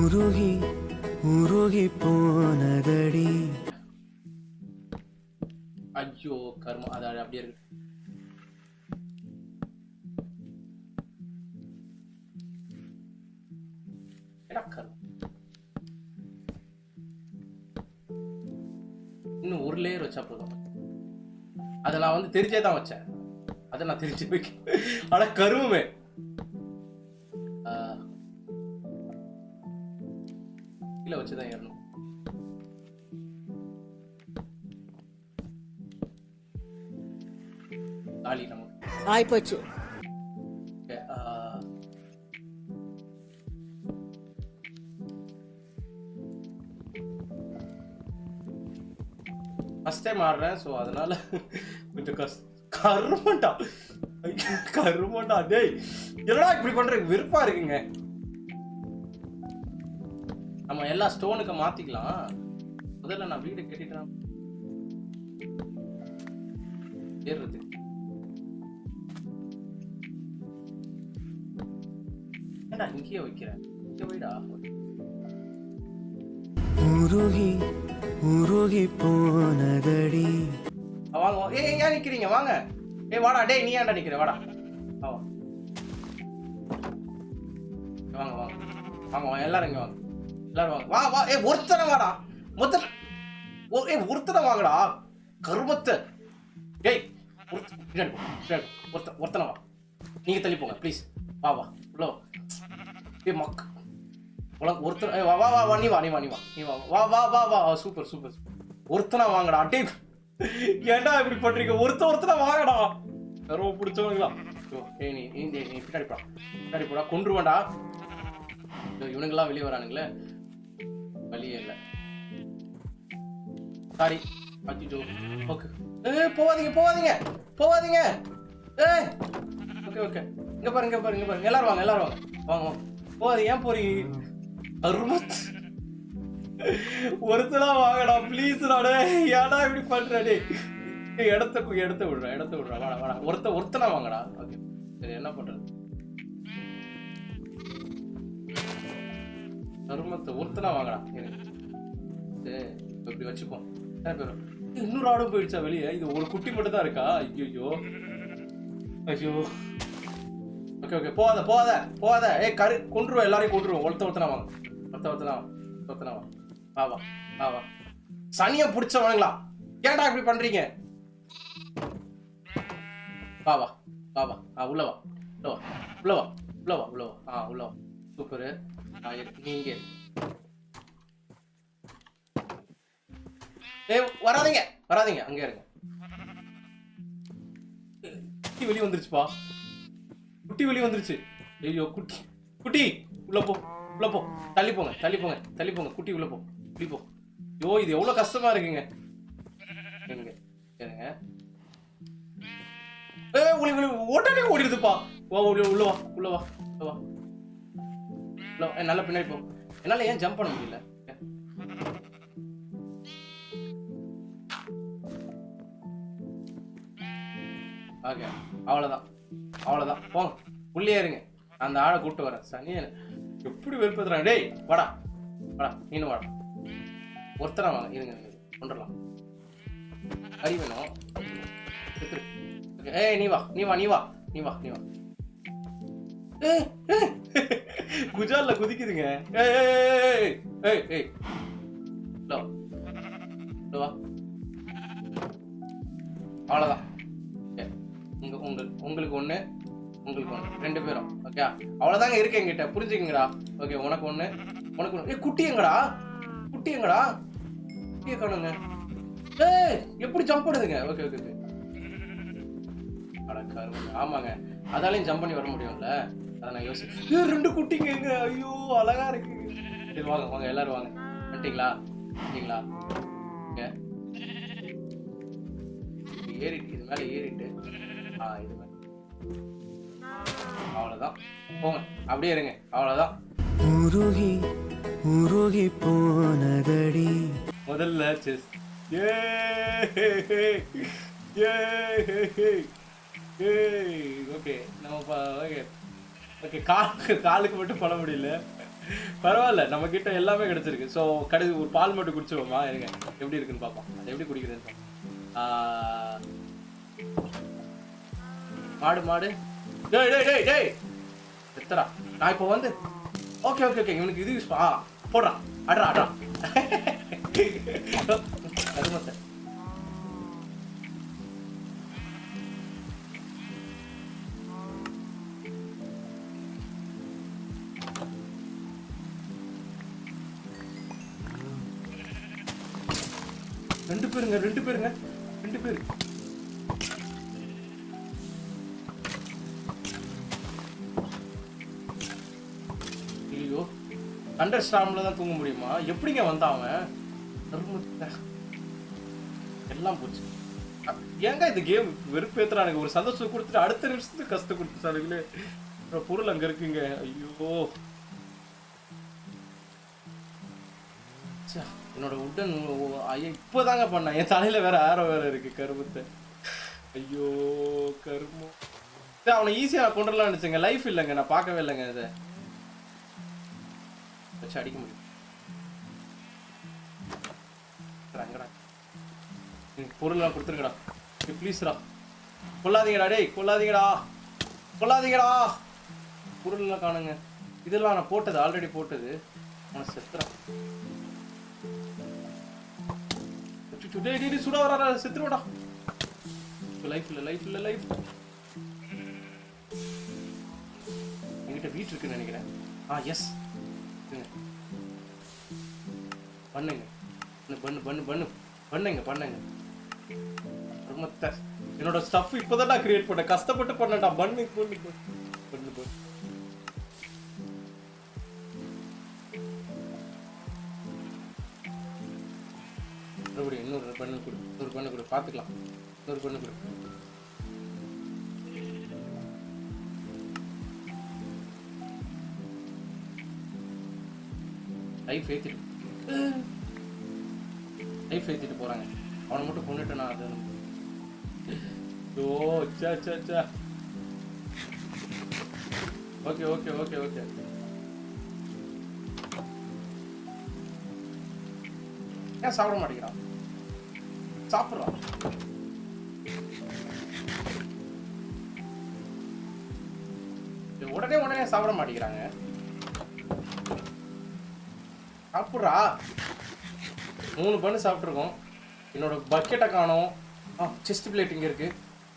உருகி உருகி போனதடி. ஐயோ கர்மம், அது அப்படியே இருக்கு. இன்னும் ஒரு லேயர் வச்சா போதும். அதை நான் வந்து தெரிஞ்சே தான் வச்சேன். அதை நான் தெரிஞ்சு வைக்க, ஆனா கருவுமே கீழே வச்சுதான் ஏறணும். தாலி நமக்கு ஆயிப்போச்சு. ஃபர்ஸ்ட் டைம் ஆடுறேன், ஸோ அதனால கொஞ்சம் கருமண்டா கருமண்டா. டேய் என்னடா இப்படி பண்ற, வெறுப்பா இருக்குங்க. நம்ம எல்லா ஸ்டோனுக்கு மாத்திக்கலாம். முதல்ல நான் வீடு கட்டிட்டேன் ஏறுறது. ஏன்டா இங்கேயே வைக்கிறேன், இங்க போயிடா. உருகி உருகி போனதடி. வாங்க, ஏன் நிக்கிறீங்க, வாங்க. வாடா, டேய் நீ ஏன்டா நிக்கிற, வாடா. வாங்க வாங்க வாங்க, எல்லாரும் இங்க வாங்க, எல்லாரும் வாங்க. வா வா, ஒருத்தனை வாடா, ஒருத்தனை வாங்கடா கருமத்தை. டேய் ஒருத்தனை வா, நீங்க தள்ளி போங்க ப்ளீஸ். வா வா உள்ள மக் ஒருத்தர். வா வா வா, நீ வா நீ வா நீ வா நீ வா வா வா வா வா. சூப்பர் சூப்பர், ஒருத்தனா வாங்கடா. டே ஏன்டா இப்படி பண்றீங்க, ஒருத்தனா வாங்கடா. ரொம்ப பிடிச்சவங்களா. ஏய் நீ பின்னாடி போடா, கொன்றுவேன்டா. இவனுங்கெல்லாம் வெளியே வரானுங்களே, வழியே இல்லை. சாரி. அச்சோ ஓகே. போவாதீங்க போவாதீங்க போவாதீங்க. ஓகே ஓகே, இங்க பாருங்க இங்க பாருங்க இங்க பாருங்க. எல்லாரும் வாங்க எல்லாரும் வாங்க வாங்க. போவாதீங்க, ஏன் போறீங்க? ஒருத்தனா வாங்கடா ப்ளீஸ். நாடே ஏடா இப்படி பண்றே, இடத்த விடுறா. வாடா வாடா, ஒருத்தனா வாங்கடா. ஓகே சரி, என்ன பண்றது? கருமத்தை ஒருத்தனா வாங்கடா. இப்படி வச்சுப்போம். இன்னொரு ஆடும் போயிடுச்சா வெளியே? இது ஒரு குட்டி மட்டும் தான் இருக்கா? ஐயோ ஐயோ. ஓகே ஓகே, போகாத போகாத போகாத. கொன்றுவோம், எல்லாரையும் கொன்றுவோம். ஒருத்தனா வாங்க, ஒருத்தனா வா. வா வா வா வா. சனியை பிடிச்சவனுங்களா, ஏன்டா இப்படி பண்றீங்க? வா வா வா வா. உள்ள வா உள்ள வா உள்ள வா உள்ள வா உள்ள வா. உள்ள வா. சூப்பரு. நீங்க வராதீங்க வராதீங்க, அங்கே இருங்க. குட்டி வெளியே வந்துருச்சுப்பா, குட்டி வெளியே வந்துருச்சு. ஐயோ குட்டி குட்டி உள்ள போ உள்ள போ. தள்ளி போங்க தள்ளி போங்க தள்ளி போங்க. குட்டி உள்ள போ உள்ள போ. ஐயோ இது எவ்வளவு கஷ்டமா இருக்குங்க. ஓட்டானே ஓடிடுதுப்பா. உள்ள வா உள்ள வா உள்ள வா. நல்லா பின்னாடி போ. என்னால ஏன் ஜம்ப் பண்ண முடியல? ஓகே அவ்வளவுதான் அவ்வளவுதான், போங்க உள்ளே இருங்க. அந்த ஆளை கூப்பிட்டு வரேன். சனியன் எப்படி வெறுப்பதுறான். டேய் வாடா வாடா, நீனும் வாடா. ஒருத்தரா வாங்க, இருங்க கொண்டுடலாம். கறி வேணும். நீ வா நீ வா நீ வா நீ வா நீ வா. குஜால்ல குதிக்குதுங்க. அவ்வளவுதான். உங்களுக்கு ஒண்ணு உங்களுக்கு ஒண்ணு, 2 பேரும். ஓகே அவ்வளவுதாங்க இருக்கு என்கிட்ட, புரிஞ்சுக்கங்கடா. ஓகே உனக்கு ஒண்ணு உனக்கு ஒண்ணு. குட்டி எங்கடா குட்டியை காணுங்க. எப்படி ஜம்ப் பண்ணுதுங்க? Okay okay okay. ஆமாங்க, அதாலையும் ஜம்ப் பண்ணி வர முடியும்ல, அதை நான் யோசிச்சு. 2 குட்டிங்க எங்க. ஐயோ அழகா இருக்கு. சரி வாங்க வாங்க எல்லாரும் வாங்க. வந்துட்டீங்களா வந்துட்டீங்களா? ஏறிட்டு இது மேல ஏறிட்டு இது மேல. அவ்வளவுதான், போங்க அப்படியே இருங்க. அவ்வளவுதான். உருகி உருகி போனதடி. முதல்ல செஸ். ஓகே நம்ம ஓகே ஓகே. காலுக்கு மட்டும் பண்ண முடியல. பரவாயில்ல, நம்ம கிட்ட எல்லாமே கிடைச்சிருக்கு. ஸோ கடைசி ஒரு பால் மட்டும் குடிச்சிருவோமா? இருங்க எப்படி இருக்குன்னு பார்ப்போம். அது எப்படி குடிக்கிறதுன்னு. மாடு மாடு, டேய் டேய் டேய் டேய் எத்தரா. நான் இப்போ வந்து ஓகே ஓகே ஓகே இவனுக்கு இது யூஸ் போடுறான். அட்ரா அட்ரா கருமத்தை. ரெண்டு பேருங்க. ஐயோ, அண்டர் ஸ்டாம்ல தான் தூங்க முடியுமா? எப்படிங்க வந்தான் அவன்? எல்லாம் போச்சு. ஏங்க இந்த கேம் வெறுப்பேத்துறானுங்க. ஒரு சந்தோஷம் கொடுத்துட்டு அடுத்த நிமிஷத்துக்கு கஷ்டம் கொடுத்துட்டானுங்களே. பொருள் அங்க இருக்குங்க. ஐயோ, என்னோட உடன் ஐயா இப்போதாங்க பண்ணேன். என் தலையில வேற ஆரோ வேற இருக்கு கருமத்தை. ஐயோ கருமம். அவனை ஈஸியா நான் கொண்டுலாம் நினைச்சேங்க. லைஃப் இல்லைங்க, நான் பார்க்கவே இல்லைங்க. இதை வச்சு அடிக்க முடியும். பொருள்லாம் கொடுத்துருங்கடா ப்ளீஸ்டா. கொல்லாதீங்கடா டேய், கொல்லாதீங்கடா. பொருள்லாம் காணுங்க. இதெல்லாம் நான் போட்டது, ஆல்ரெடி போட்டது. அவனை செத்துறான். சுடா வரா, செத்துருவாடா. லைஃப் இல்ல. என்கிட்ட வீட்டு இருக்குன்னு நினைக்கிறேன். எஸ் பண்ணுங்க. என்னோட ஸ்டஃப் இப்பதான் நான் கிரியேட் பண்ணேன். கஷ்டப்பட்டு பண்ணேன்டா. பண்ணு இன்னொரு பண்ணு கொடு பார்த்துக்கலாம். இன்னொரு பண்ணு கொடு. லைஃப் ஏத்திட்டு போறாங்க. அவனை மட்டும் கொண்டுட்டேனா? அது ஓகே. ஏன் சாப்பிட மாட்டேங்கிறான்? சாப்பிட்றான். உடனே சாப்பிட மாட்டேங்கிறாங்க. சாப்பிட்றா. 3 பண்ணு சாப்பிட்ருக்கோம். என்னோட பக்கெட்டை காணோம். செஸ்ட் பிளேட் இங்கே இருக்கு,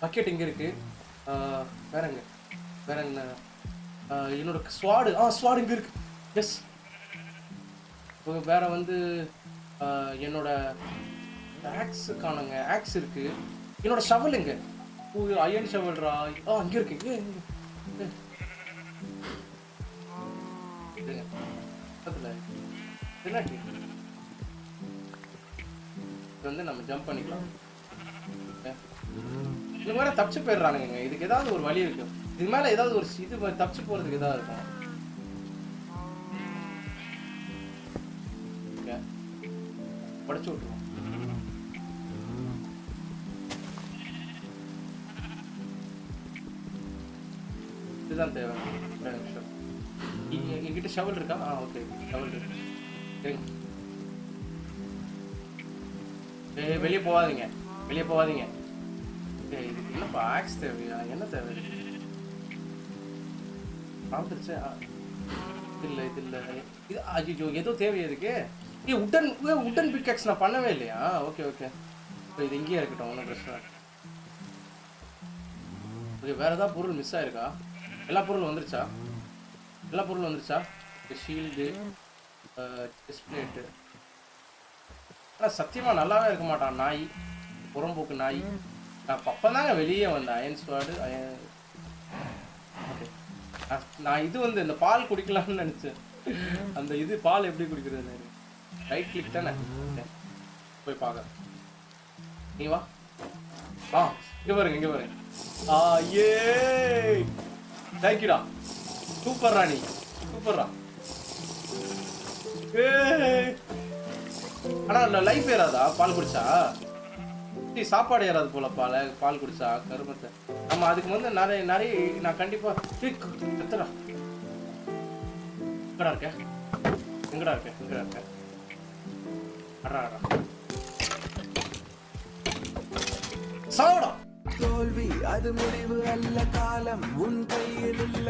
பக்கெட் இங்கே இருக்கு. வேற என்ன? என்னோட ஸ்வாடு இங்கே இருக்கு. எஸ். வேற வந்து என்னோட ஆக்ஸ் காணுங்க. ஆக்ஸ் இருக்கு. என்னோட ஷவல் எங்க? அயன் ஷவல்ரா. அங்க இருக்கு. வந்து நம்ம ஜம்ப் பண்ணிக்கலாம். இது மாதிரி தப்பிச்சு போயிடுறானுங்க. இதுக்கு ஏதாவது ஒரு வழி இருக்கு. இது மேல ஏதாவது ஒரு இது தப்பிச்சு போறதுக்கு ஏதாவது இருக்கும். படிச்சு விட்டுருவோம். இதுதான் தேவை. என்கிட்ட ஷவல் இருக்கா? ஓகே, ஷவல் இருக்கு. வெளியே போகாதீங்க. இதுக்கு என்னப்பா ஆக்ஸ் தேவையா? என்ன தேவை? பார்த்துருச்சு. இல்லை இது ஐயோ ஏதோ தேவையா இருக்கு. உட்டன் பிக்கெக்ஸ் நான் பண்ணவே இல்லையா? ஓகே. இது இங்கேயே இருக்கட்டும், ஒன்றும் பிரச்சனை. ஓகே, வேற ஏதாவது பொருள் மிஸ் ஆயிருக்கா? எல்லா பொருளும் வந்துருச்சா? ஷீல்டு, டிஸ்பிளேட்டு. ஆனால் சத்தியமாக நல்லாவே இருக்க மாட்டான் நாய், புறம்போக்கு நாய். நான் அப்போதாங்க வெளியே வந்தேன். அயன் ஸ்வாடு ஓகே. நான் இது வந்து இந்த பால் குடிக்கலாம்னு நினச்சேன். அந்த இது பால் எப்படி குடிக்கிறது? ரைட் கிளிக் தானே. போய் பார்க்க. நீ வா. இங்கே பாருங்க. ஏ தேங்க்யூடா. சூப்பர்ரா. ஆனால் லைஃப் ஏறாதா பால் குடிச்சா? சாப்பாடு ஏறாது போல பால் குடிச்சா. கருமத்தை. நம்ம அதுக்கு வந்து நிறைய நான் கண்டிப்பா எத்தடா இருக்கேன். எங்கடா இருக்க அடா சாவடா. தோல்வி அது முடிவு அல்ல, காலம் உன் கையில் இல்லை.